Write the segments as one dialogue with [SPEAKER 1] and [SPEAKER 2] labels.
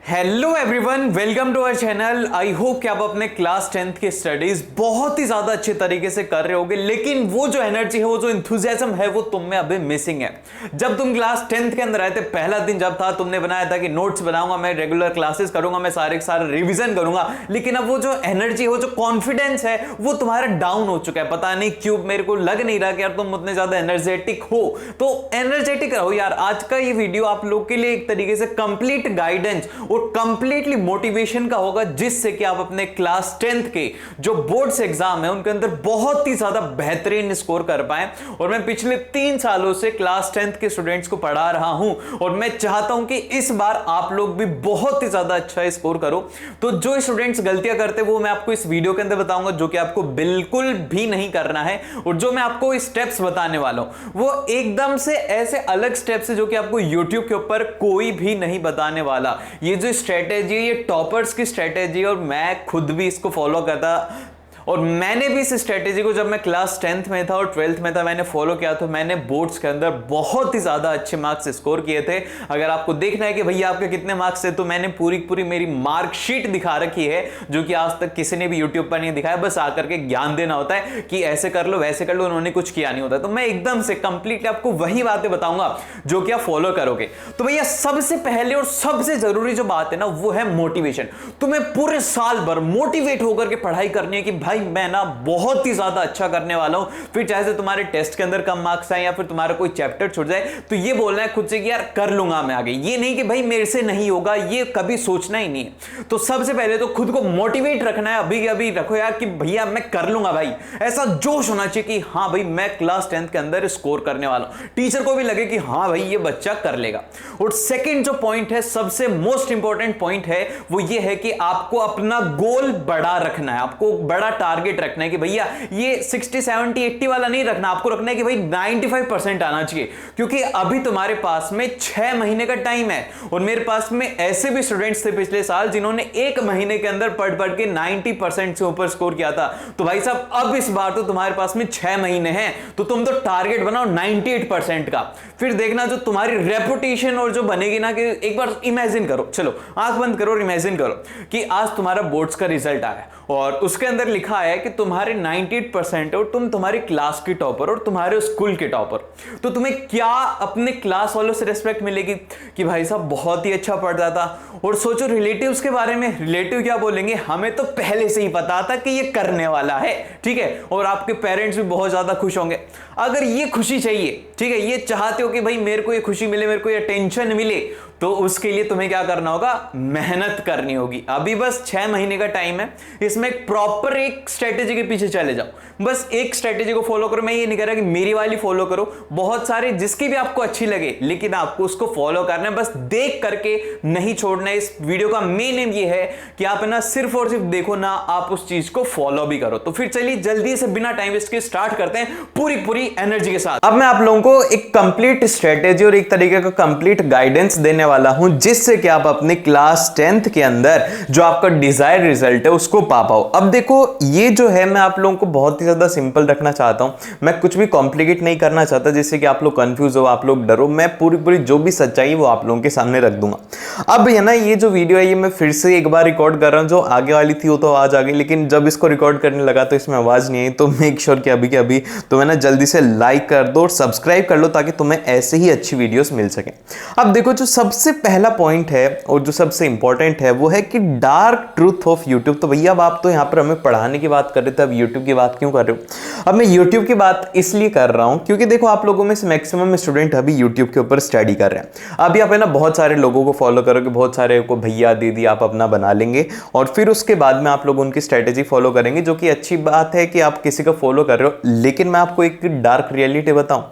[SPEAKER 1] Hello everyone, welcome to our channel. I hope कि आप अपने क्लास 10th की स्टडीज बहुत ही ज्यादा अच्छे तरीके से कर रहे होगे, लेकिन वो जो एनर्जी है, वो जो इंथुजियाज्म है, वो तुम में अभी मिसिंग है। जब तुम क्लास 10th के अंदर आए थे, पहला दिन जब था, तुमने बनाया था कि नोट्स बनाऊंगा, मैं रेगुलर क्लासेस करूंगा, मैं सारे रिविजन करूंगा, लेकिन अब वो जो एनर्जी है, वो जो कॉन्फिडेंस है, वो तुम्हारा डाउन हो चुका है। पता नहीं क्यों, मेरे को लग नहीं रहा कि यार तुम उतने ज्यादा एनर्जेटिक हो। तो एनर्जेटिक रहो यार। आज का ये वीडियो आप लोग के लिए एक तरीके से कंप्लीट गाइडेंस और कंप्लीटली मोटिवेशन का होगा, जिससे कि आप अपने क्लास 10th के जो बोर्ड्स एग्जाम है, उनके अंदर बहुत ही ज्यादा बेहतरीन स्कोर कर पाए। और मैं पिछले 3 सालों से क्लास 10th के स्टूडेंट्स को पढ़ा रहा हूं, और मैं चाहता हूं कि इस बार आप लोग भी बहुत ही ज्यादा अच्छा स्कोर करो। तो जो स्टूडेंट्स गलतियां करते वो मैं आपको इस वीडियो के अंदर बताऊंगा, जो कि आपको बिल्कुल भी नहीं करना है। और जो मैं आपको स्टेप्स बताने वाला हूं, वो एकदम से ऐसे अलग स्टेप्स है जो कि आपको YouTube के ऊपर कोई भी नहीं बताने वाला। ये जो स्ट्रेटेजी, ये टॉपर्स की स्ट्रेटेजी, और मैं खुद भी इसको फॉलो करता, और मैंने भी इस स्ट्रेटेजी को जब मैं क्लास 10th में था और 12th में था, मैंने फॉलो किया। तो मैंने बोर्ड्स के अंदर बहुत ही ज्यादा अच्छे मार्क्स स्कोर किए थे। अगर आपको देखना है कि भैया आपके कितने मार्क्स थे, तो मैंने पूरी मेरी मार्कशीट दिखा रखी है, जो कि आज तक किसी ने भी यूट्यूब पर नहीं दिखाया। बस आकर के ज्ञान देना होता है कि ऐसे कर लो, वैसे कर लो, उन्होंने कुछ किया नहीं होता। तो मैं एकदम से कंप्लीटली आपको वही बातें बताऊंगा जो कि आप फॉलो करोगे। तो भैया सबसे पहले और सबसे जरूरी जो बात है ना, वो है मोटिवेशन। तुम्हें पूरे साल भर मोटिवेट होकर के पढ़ाई करनी है कि भाई मैं ना बहुत ही ज्यादा अच्छा करने वाला हूं। फिर चाहे से तुम्हारे टेस्ट के अंदर कम मार्क्स आए या फिर तुम्हारा कोई चैप्टर छूट जाए, तो ये बोलना है खुद से कि यार कर लूंगा मैं आगे। ये नहीं कि भाई मेरे से नहीं होगा, ये कभी सोचना ही नहीं है। तो सबसे पहले तो खुद को मोटिवेट रखना है, अभी अभी रखो यार कि भैया मैं कर लूंगा। भाई ऐसा जोश होना चाहिए कि हाँ भाई मैं क्लास 10th के अंदर स्कोर करने वाला हूं, टीचर को भी लगे कि हाँ भाई ये बच्चा कर लेगा। और सेकेंड जो पॉइंट है, सबसे मोस्ट इंपॉर्टेंट पॉइंट है, वो ये है कि आपको अपना गोल बड़ा रखना है। आपको बड़ा टारगेट रखना है कि भैया ये 60, 70, 80 वाला नहीं रखना। आपको रखना है कि भाई 95% आना चाहिए, क्योंकि अभी तुम्हारे पास में 6 महीने का टाइम है। और मेरे पास में ऐसे भी स्टूडेंट्स थे पिछले साल जिन्होंने 1 महीने के अंदर पढ़ के 90% से ऊपर स्कोर किया था। तो भाई साहब अब इस बार तो तुम्हारे पास में 6 महीने हैं, तो तुम तो टारगेट बनाओ 98% का। फिर देखना जो तुम्हारी रेपुटेशन और जो बनेगी ना, कि एक बार इमेजिन करो, चलो आंख बंद करो और इमेजिन करो कि आज तुम्हारा बोर्ड्स का रिजल्ट आया और उसके अंदर लिखा है कि तुम्हारे 98% और तुम तुम्हारी क्लास की टॉपर और तुम्हारे स्कूल के टॉपर। तो तुम्हें क्या अपने क्लास वालों से रिस्पेक्ट मिलेगी कि भाई साहब बहुत ही अच्छा पढ़ता था। और सोचो रिलेटिव्स के बारे में, रिलेटिव क्या बोलेंगे, हमें तो पहले से ही पता था कि ये करने वाला है, ठीक है। और आपके पेरेंट्स भी बहुत ज्यादा खुश होंगे। अगर ये खुशी चाहिए, ठीक है, ये चाहते हो कि भाई मेरे को ये खुशी मिले, मेरे को ये टेंशन मिले, तो उसके लिए तुम्हें क्या करना होगा, मेहनत करनी होगी। अभी बस 6 महीने का टाइम है, इसमें प्रॉपर एक स्ट्रेटेजी के पीछे चले जाओ। बस एक स्ट्रेटेजी को फॉलो करो। मैं ये नहीं कह रहा कि मेरी वाली फॉलो करो, बहुत सारे जिसकी भी आपको अच्छी लगे, लेकिन आपको उसको फॉलो करना है, बस देख करके नहीं छोड़ना है। इस वीडियो का मेन एम ये है कि आप ना सिर्फ और सिर्फ देखो ना, आप उस चीज को फॉलो भी करो। तो फिर चलिए जल्दी से बिना टाइम वेस्ट के स्टार्ट करते हैं पूरी एनर्जी के साथ। अब मैं आप लोगों को एक कंप्लीट स्ट्रेटेजी और एक तरीके का कंप्लीट गाइडेंस देने वाला हूं, जिससे कि आप अपने क्लास 10th के अंदर जो आपका डिजायर रिजल्ट है उसको पा पाओ। अब देखो ये जो है, मैं आप लोगों को बहुत ही ज्यादा सिंपल रखना चाहता हूं, मैं कुछ भी कॉम्प्लिकेट नहीं करना चाहता जिससे कि आप लोग कंफ्यूज हो, आप लोग डरो। मैं पूरी जो भी सच्चाई वो आप लोगों के सामने रख दूंगा। अब है ना, ये जो वीडियो है ये मैं फिर से एक बार रिकॉर्ड कर रहा हूं। जो आगे वाली थी वो तो आवाज आ गई, लेकिन जब इसको रिकॉर्ड करने लगा तो इसमें आवाज नहीं आई। तो मेक श्योर कि अभी के अभी तो मैं ना जल्दी से लाइक कर दो और सब्सक्राइब कर लो, ताकि तुम्हें ऐसे ही अच्छी वीडियोस मिल सके। अब देखो जो सबसे पहला पॉइंट है और जो सबसे इंपॉर्टेंट है, वो है कि डार्क ट्रूथ ऑफ यूट्यूब। तो भैया अब आप तो यहां पर हमें पढ़ाने की बात कर रहे थे, अब यूट्यूब की बात क्यों कर रहे हो? अब मैं यूट्यूब की बात इसलिए कर रहा हूं क्योंकि देखो आप लोगों में से मैक्सिमम स्टूडेंट अभी यूट्यूब के ऊपर स्टडी कर रहे हैं। अभी आप है ना बहुत सारे लोगों को फॉलो करोगे, बहुत सारे को भैया दीदी आप अपना बना लेंगे, और फिर उसके बाद में आप लोग उनकी स्ट्रेटेजी फॉलो करेंगे, जो कि अच्छी बात है कि आप किसी को फॉलो कर रहे हो। लेकिन मैं आपको एक डार्क रियलिटी बताऊं,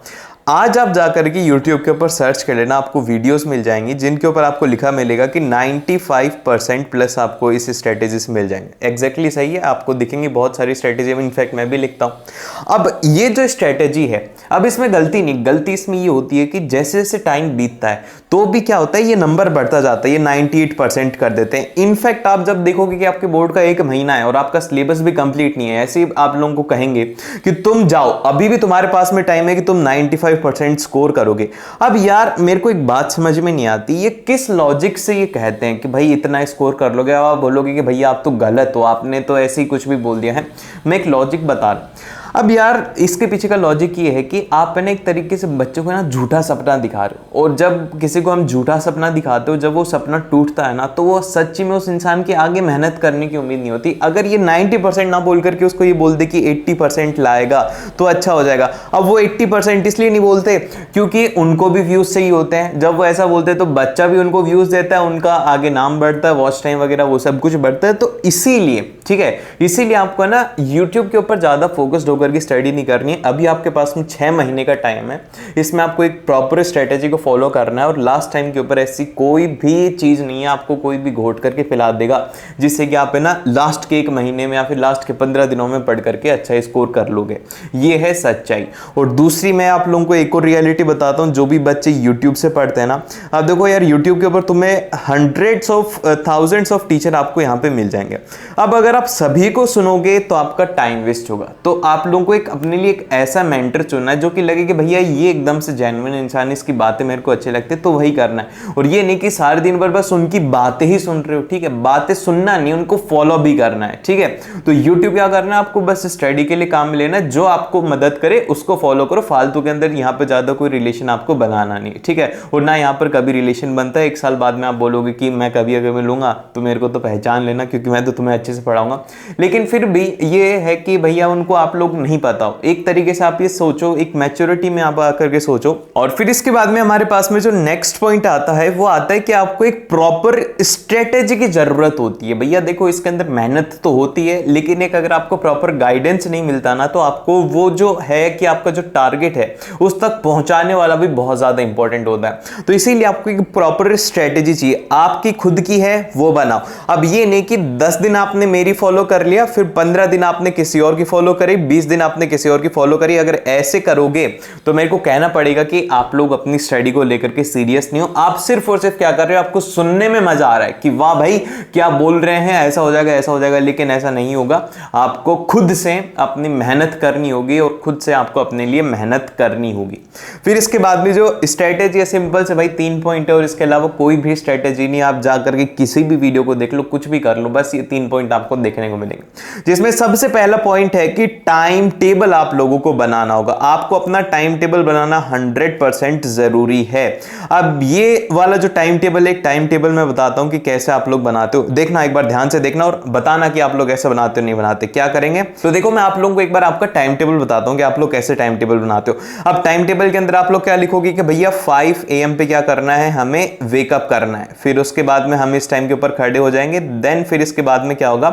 [SPEAKER 1] आज आप जाकर के YouTube के ऊपर सर्च कर लेना, आपको वीडियोस मिल जाएंगी जिनके ऊपर आपको लिखा मिलेगा कि 95% प्लस आपको इस स्ट्रेटेजी से मिल जाएंगे। एग्जैक्टली सही है, आपको दिखेंगी बहुत सारी स्ट्रेटेजी, इनफैक्ट मैं भी लिखता हूं। अब ये जो स्ट्रेटेजी है, अब इसमें गलती नहीं, गलती इसमें ये होती है कि जैसे जैसे टाइम बीतता है तो भी क्या होता है, ये नंबर बढ़ता जाता है, ये 98% कर देते हैं। इनफैक्ट आप जब देखोगे कि आपके बोर्ड का 1 महीना है और आपका सिलेबस भी कंप्लीट नहीं है, ऐसे आप लोगों को कहेंगे कि तुम जाओ, अभी भी तुम्हारे पास में टाइम है कि तुम 95 95% स्कोर करोगे। अब यार मेरे को एक बात समझ में नहीं आती, ये किस लॉजिक से ये कहते हैं कि भाई इतना स्कोर कर लोगे, आप बोलोगे कि भैया आप तो गलत हो, आपने तो ऐसे ही कुछ भी बोल दिया है। मैं एक लॉजिक बता रहा हूँ। अब यार इसके पीछे का लॉजिक ये है कि आप है ना एक तरीके से बच्चों को ना झूठा सपना दिखा रहे हो, और जब किसी को हम झूठा सपना दिखाते हो, जब वो सपना टूटता है ना, तो वो सच्ची में उस इंसान की आगे मेहनत करने की उम्मीद नहीं होती। अगर ये 90% ना बोल करके उसको ये बोल दे कि 80% लाएगा तो अच्छा हो जाएगा। अब वो 80% इसलिए नहीं बोलते क्योंकि उनको भी व्यूज चाहिए होते हैं। जब वो ऐसा बोलते हैं तो बच्चा भी उनको व्यूज देता है, उनका आगे नाम बढ़ता है, वॉच टाइम वगैरह वो सब कुछ बढ़ता है। तो इसीलिए ठीक है, इसीलिए आपको ना यूट्यूब के ऊपर ज्यादा फोकस्ड होकर की स्टडी नहीं करनी है। अभी आपके पास में 6 महीने का टाइम है, इसमें आपको एक प्रॉपर स्ट्रेटेजी को फॉलो करना है। और लास्ट टाइम के ऊपर ऐसी कोई भी चीज नहीं है आपको कोई भी घोट करके पिला देगा जिससे कि आप है ना लास्ट के 1 महीने में या फिर लास्ट के 15 दिनों में पढ़ करके अच्छा स्कोर कर लोगे। ये है सच्चाई। और दूसरी मैं आप लोगों को एक और रियलिटी बताता हूं, जो भी बच्चे यूट्यूब से पढ़ते हैं ना, अब देखो यार यूट्यूब के ऊपर तुम्हें hundreds of thousands of teacher आपको यहाँ पे मिल जाएंगे। अब अगर आप सभी को सुनोगे तो आपका टाइम वेस्ट होगा। तो आप लोगों को एक अपने लिए एक ऐसा मेंटर चुनना है जो कि लगे कि भैया ये एकदम से जेन्युइन इंसान, इसकी बातें मेरे को अच्छी लगती है, तो वही करना है। और ये नहीं कि सारे दिन भर बस उनकी बातें ही सुन रहे हो, ठीक है, बातें सुनना नहीं, उनको फॉलो भी करना है, ठीक है। तो यूट्यूब क्या करना है, आपको बस स्टडी के लिए काम में लेना है, जो आपको मदद करे उसको फॉलो करो। फालतू के अंदर यहाँ पे ज्यादा कोई रिलेशन आपको बनाना नहीं, ठीक है। और ना यहाँ पर कभी रिलेशन बनता है 1 साल बाद में आप बोलोगे कि मैं कभी अगर मिलूंगा तो मेरे को तो पहचान लेना, क्योंकि मैं तो तुम्हें अच्छे से पढ़ाऊंगा। लेकिन फिर भी ये है कि भैया उनको आप लोग नहीं पता हो। एक तरीके से आप ये सोचो, एक मैच्योरिटी में आप आकर के सोचो। और फिर इसके बाद में हमारे पास में जो नेक्स्ट पॉइंट आता है वो आता है कि आपको एक प्रॉपर स्ट्रेटेजी की जरूरत होती है। भैया देखो इसके अंदर मेहनत तो होती है, लेकिन एक अगर आपको प्रॉपर गाइडेंस नहीं मिलता ना, तो आपको वो जो है कि आपका जो टारगेट है उस तक पहुंचाने वाला भी बहुत ज्यादा इंपॉर्टेंट होता है। तो इसीलिए आपको एक प्रॉपर स्ट्रेटेजी चाहिए, आपकी खुद की है वो बनाओ। अब ये नहीं कि 10 दिन आपने मेरी फॉलो कर लिया, फिर 15 दिन आपने किसी और की फॉलो करी, 20 दिन आपने किसी और की फॉलो करी। अगर ऐसे करोगे तो मेरे को कहना पड़ेगा कि आप लोग अपनी स्टडी को लेकर के सीरियस नहीं हो। आप सिर्फ और सिर्फ क्या कर रहे हो, आपको सुनने में मजा आ रहा है कि वाह भाई क्या बोल रहे हैं, ऐसा हो जाएगा ऐसा हो जाएगा, लेकिन ऐसा नहीं होगा। आपको खुद से अपनी मेहनत करनी होगी और खुद से आपको अपने लिए मेहनत करनी होगी। फिर इसके बाद भी जो स्ट्रेटेजी है सिंपल से भाई 3 पॉइंट है, और इसके अलावा कोई भी स्ट्रेटेजी नहीं। आप जाकर के किसी भी वीडियो को देख लो, कुछ भी कर लो, बस ये 3 पॉइंट आपको देखने को मिलेंगे। जिसमें सबसे पहला पॉइंट है कि टाइम टेबल आप लोगों को बनाना होगा। आपको अपना टाइम टेबल बनाना 100% जरूरी है। अब ये वाला जो टाइम टेबल है, टाइम टेबल मैं बताता हूं कि कैसे आप लोग बनाते हो। देखना, एक बार ध्यान से देखना और बताना कि आप लोग ऐसे बनाते हो नहीं बनाते। क्या करेंगे तो देखो, मैं आप लोगों को एक बार आपका टाइम टेबल बताता हूं कि आप लोग कैसे टाइम टेबल बनाते हो। अब टाइम टेबल के अंदर आप लोग क्या लिखोगे कि भैया 5 AM पे क्या करना है, हमें वेकअप करना है। फिर उसके बाद में हम इस टाइम के ऊपर खड़े हो जाएंगे। देन फिर इसके बाद में क्या होगा,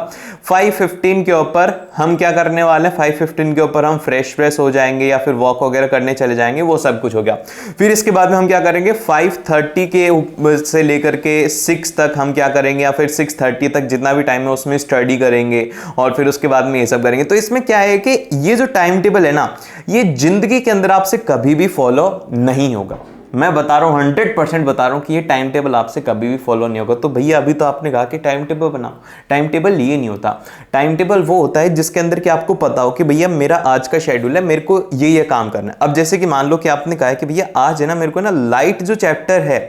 [SPEAKER 1] 5:15 के ऊपर हम क्या करने वाले हैं, 5:15 के ऊपर हम फ्रेश हो जाएंगे या फिर वॉक वगैरह करने चले जाएंगे, वो सब कुछ हो गया। फिर इसके बाद में हम क्या करेंगे, 5:30 के से लेकर के 6 तक हम क्या करेंगे, या फिर 6:30 तक जितना भी टाइम है उसमें स्टडी करेंगे, और फिर उसके बाद में ये सब करेंगे। तो इसमें क्या है कि ये जो टाइम टेबल है ना, ये जिंदगी के अंदर आपसे कभी भी फॉलो नहीं होगा। मैं बता रहा हूं, 100% बता रहा हूं कि ये टाइम टेबल आपसे कभी भी फॉलो नहीं होगा। तो भैया अभी तो आपने कहा कि टाइम टेबल बनाओ। टाइम टेबल ये नहीं होता। टाइम टेबल वो होता है जिसके अंदर कि आपको पता हो कि भैया मेरा आज का शेड्यूल है, मेरे को ये काम करना है। अब जैसे कि मान लो कि आपने कहा है कि भैया आज है ना मेरे को ना लाइट जो चैप्टर है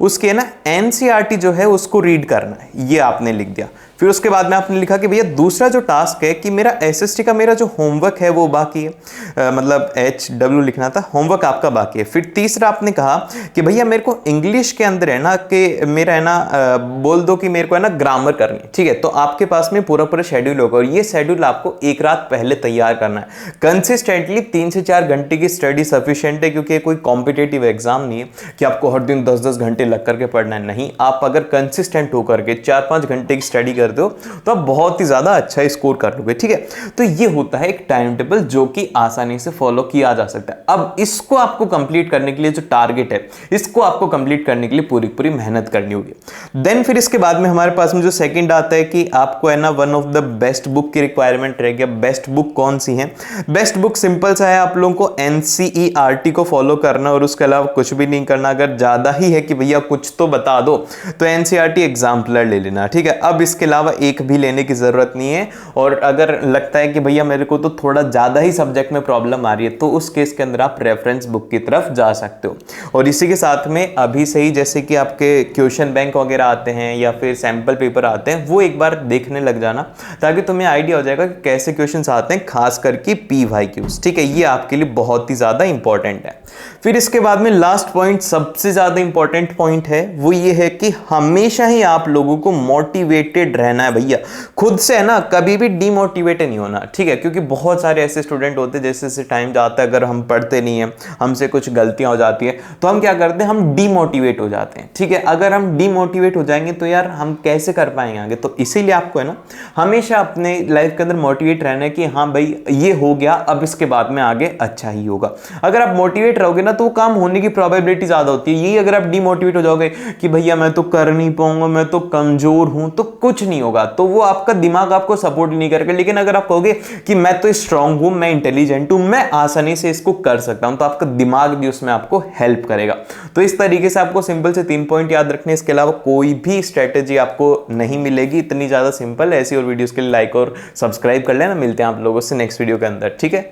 [SPEAKER 1] उसके ना NCERT जो है उसको रीड करना है, ये आपने लिख दिया। फिर उसके बाद में आपने लिखा कि भैया दूसरा जो टास्क है कि मेरा SST का मेरा जो होमवर्क है वो बाकी है, मतलब HW लिखना था, होमवर्क आपका बाकी है। फिर तीसरा आपने कहा कि भैया मेरे को इंग्लिश के अंदर है ना कि मेरा है ना बोल दो कि मेरे को है ना ग्रामर करनी है, ठीक है। तो आपके पास में पूरा पूरा शेड्यूल होगा, और ये शेड्यूल आपको एक रात पहले तैयार करना है। कंसिस्टेंटली 3 से 4 घंटे की स्टडी सफिशिएंट है, क्योंकि कोई कॉम्पिटेटिव एग्जाम नहीं है कि आपको हर दिन 10-10 घंटे लग करके पढ़ना है। नहीं, आप अगर कंसिस्टेंट होकर के 4-5 घंटे की स्टडी करते हो तो आप बहुत ही ज्यादा अच्छा स्कोर कर लोगे, ठीक है। तो ये होता है एक टाइम टेबल जो कि आसानी से फॉलो किया जा सकता है। अब इसको आपको कंप्लीट करने के लिए जो टारगेट है, इसको आपको कंप्लीट करने के लिए पूरी पूरी मेहनत करनी होगी। देन फिर इसके बाद में हमारे पास में जो सेकंड आता है कि आपको है ना one of the best book की रिक्वायरमेंट रहेगी। बेस्ट बुक कौन सी है? बेस्ट बुक सिंपल सा है, आप लोगों को NCERT को फॉलो करना और उसके अलावा कुछ भी नहीं करना। अगर ज्यादा ही है कि भैया कुछ तो बता दो तो NCERT एग्जाम्पलर ले लेना, ठीक है। अब इसके अलावा एक भी लेने की ज़रूरत नहीं है। और अगर लगता है कि भैया मेरे को तो थोड़ा ज़्यादा ही सब्जेक्ट में प्रॉब्लम आ रही है, तो उस केस के अंदर आप रेफरेंस बुक की तरफ जा सकते हो। और इसी के साथ में अभी से ही जैसे कि आपके क्वेश्चन बैंक वगैरह आते हैं या फिर सैम्पल पेपर आते हैं, वो एक बार देखने लग जाना, ताकि तुम्हें आइडिया हो जाएगा कि कैसे क्वेश्चंस आते हैं, खास करके PYQs। ठीक है, ये आपके लिए बहुत ही ज़्यादा इंपॉर्टेंट है। फिर इसके बाद में लास्ट पॉइंट, सबसे ज़्यादा इंपॉर्टेंट पॉइंट है, वो ये है कि हमेशा ही आप लोगों को मोटिवेटेड रहना है भैया। खुद से है ना, कभी भी डीमोटिवेटेड नहीं होना। ठीक है, क्योंकि बहुत सारे ऐसे स्टूडेंट होते हैं जैसे जैसे टाइम जाता है, अगर हम पढ़ते नहीं हैं, हमसे कुछ गलतियां हो जाती है, तो हम क्या करते हैं, हम डीमोटिवेट हो जाते हैं। ठीक है, अगर हम डीमोटिवेट हो जाएंगे तो यार हम कैसे कर पाएंगे आगे। तो इसीलिए आपको है ना हमेशा अपने लाइफ के अंदर मोटिवेट रहना है कि हाँ भाई ये हो गया, अब इसके बाद में आगे अच्छा ही होगा। अगर आप मोटिवेट रहोगे ना तो काम होने की प्रोबेबिलिटी ज्यादा होती है। यही अगर आप डीमोटिवेट हो जाओगे कि भैया मैं तो कर नहीं पाऊंगा, मैं तो कमजोर हूं, तो कुछ नहीं होगा, तो वो आपका दिमाग आपको सपोर्ट नहीं करेगा। लेकिन अगर आप कहोगे कि मैं तो स्ट्रांग हूं, मैं इंटेलिजेंट हूं, मैं आसानी से इसको कर सकता हूं, तो आपका दिमाग भी उसमें आपको हेल्प करेगा। तो इस तरीके से आपको सिंपल से 3 पॉइंट याद रखने, इसके अलावा कोई भी स्ट्रेटेजी आपको नहीं मिलेगी, इतनी ज्यादा सिंपल। ऐसी और वीडियोस के लिए लाइक और सब्सक्राइब कर लेना। मिलते हैं आप लोगों से नेक्स्ट वीडियो के अंदर। ठीक है।